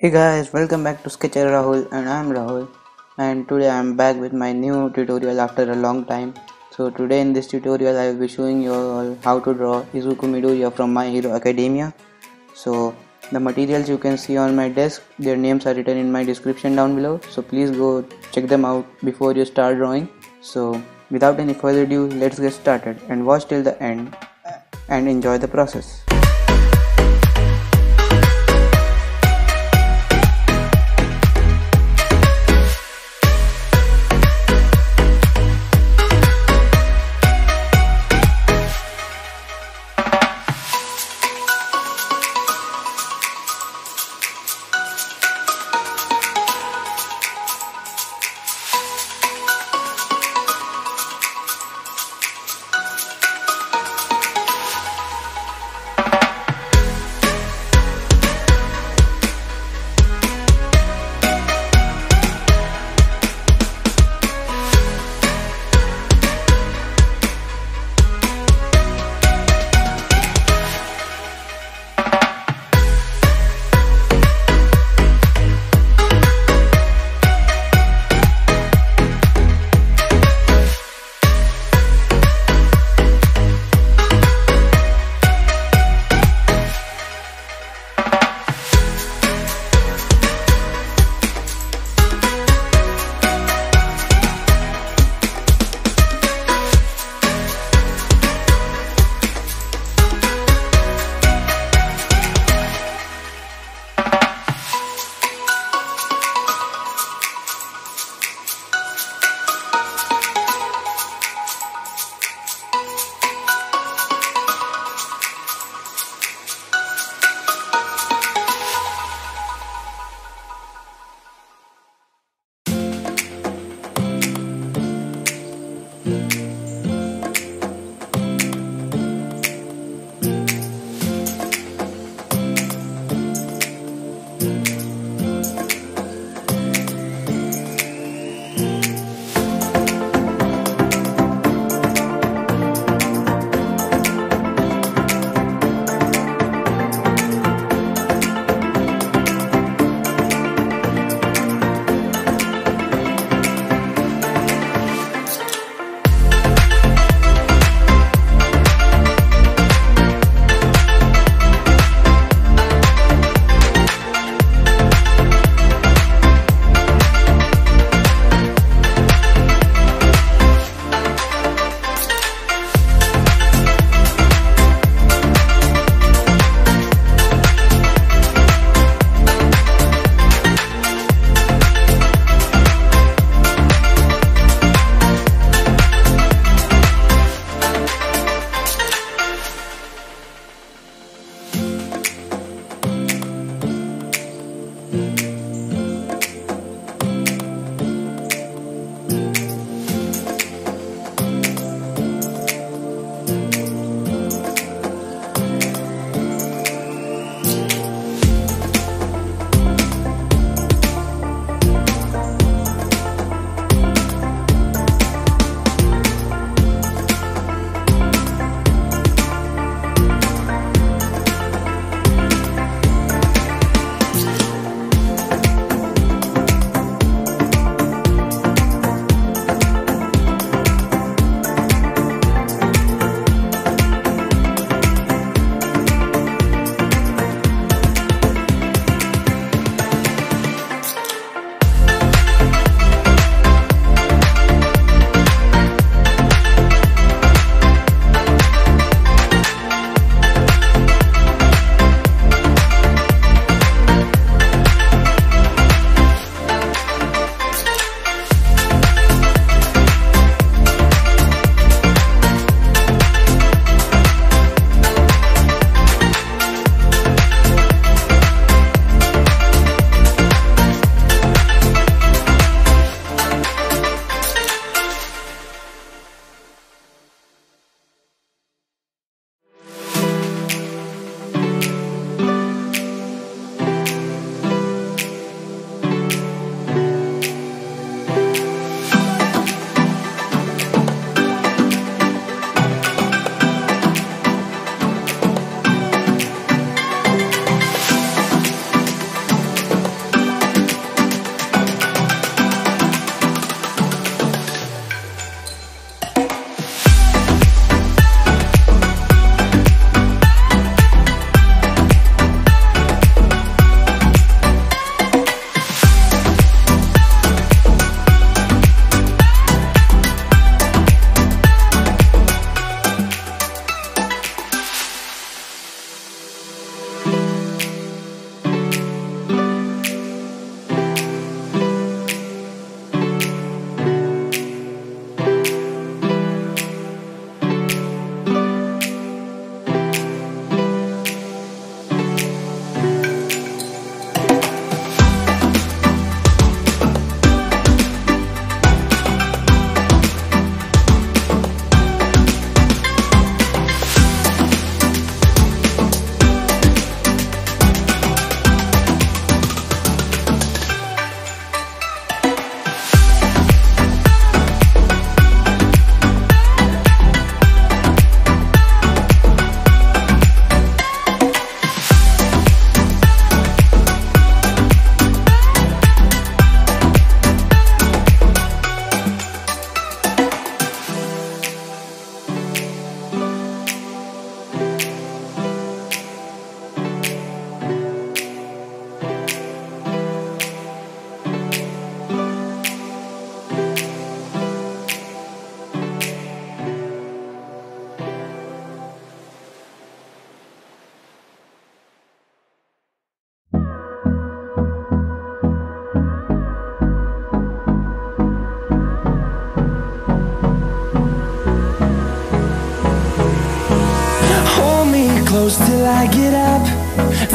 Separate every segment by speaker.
Speaker 1: Hey guys, welcome back to Sketcher Rahul and I'm Rahul, and today I'm back with my new tutorial after a long time. So today in this tutorial I will be showing you all how to draw Izuku Midoriya from My Hero Academia. So the materials you can see on my desk, their names are written in my description down below, so please go check them out before you start drawing. So without any further ado, let's get started and watch till the end and enjoy the process.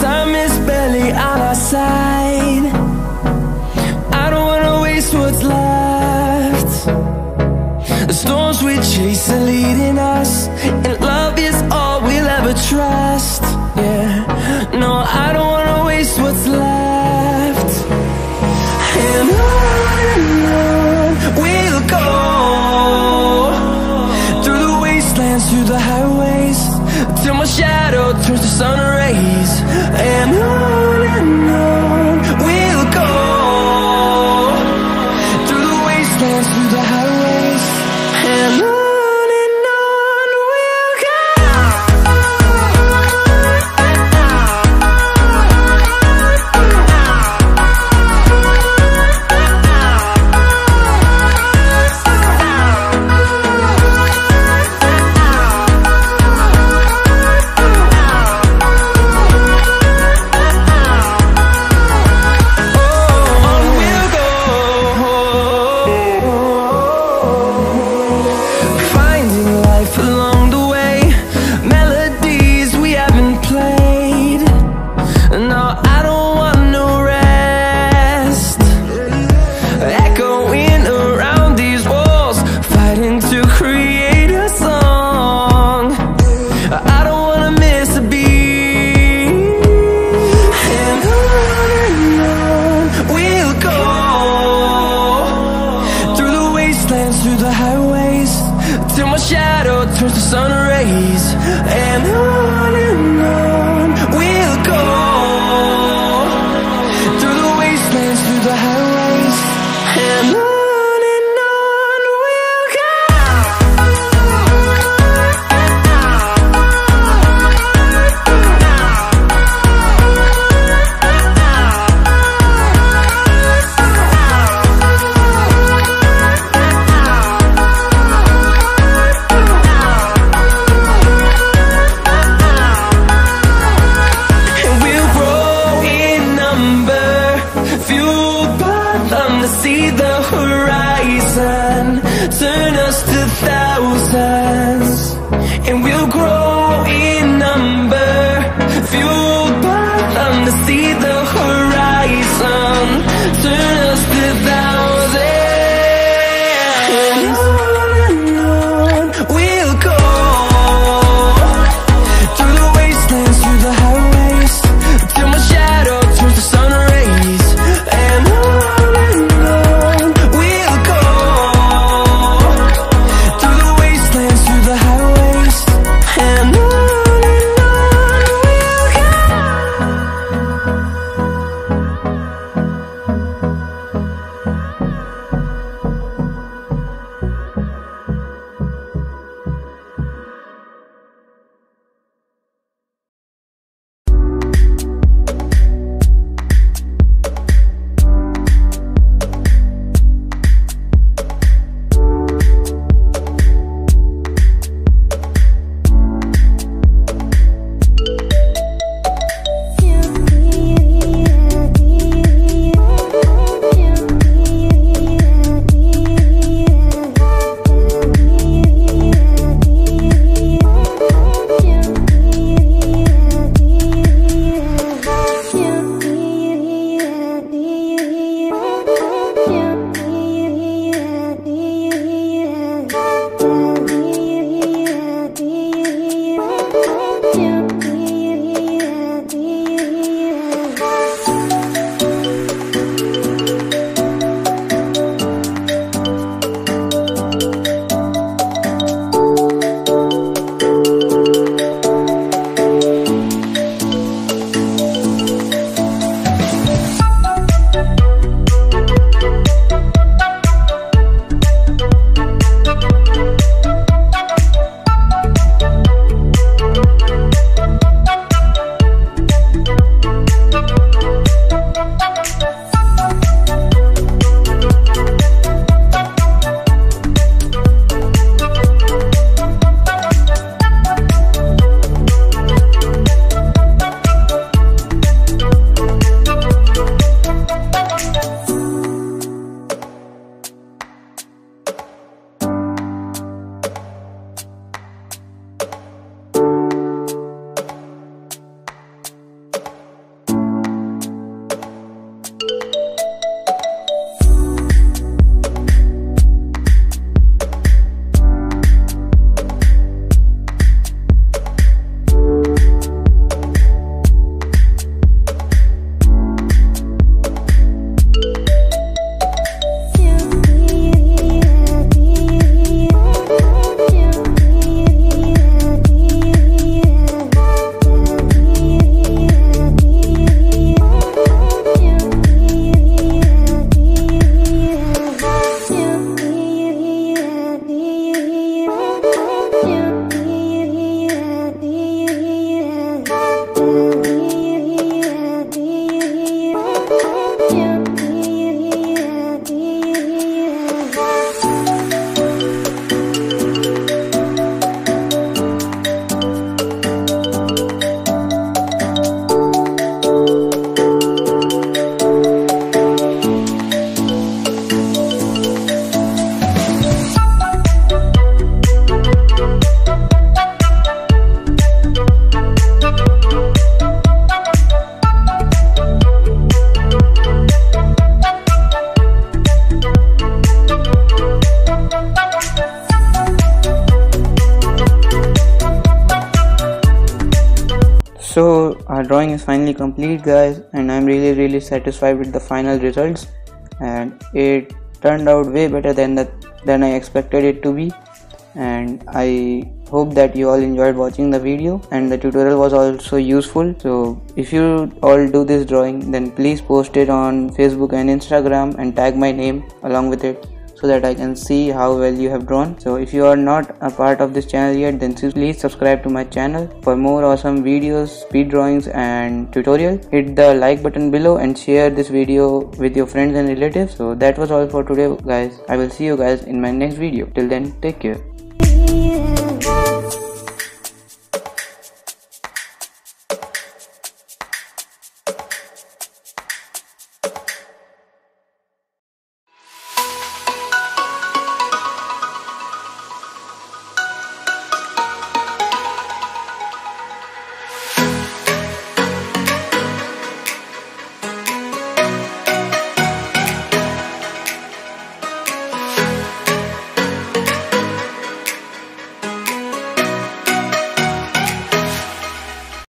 Speaker 2: time is barely on our side. I don't wanna waste what's left. The storms we chase are leading us, and love is all we'll ever trust. Yeah, no, I don't wanna waste what's left. And on we'll go, through the wastelands, through the highways, till my shadow turns to sun rays. And on we'll go, through the wastelands, through the highways, and on we'll go. Through the highways, till my shadow turns to sun rays. And on we'll go, through the wastelands, through the highways, and on we'll go. See the horizon, turn us to thousands, and we'll grow in number, fueled by them to see the horizon, turn us to thousands. And on we'll go, through the wastelands, through the highways, till my shadow turns to sun rays. And
Speaker 1: drawing is finally complete, guys, and I'm really satisfied with the final results, and it turned out way better than I expected it to be. And I hope that you all enjoyed watching the video and the tutorial was also useful. So if you all do this drawing, then please post it on Facebook and Instagram and tag my name along with it, so that I can see how well you have drawn. So if you are not a part of this channel yet, then please subscribe to my channel for more awesome videos, speed drawings and tutorial. Hit the like button below and share this video with your friends and relatives. So that was all for today, guys. I will see you guys in my next video. Till then, take care.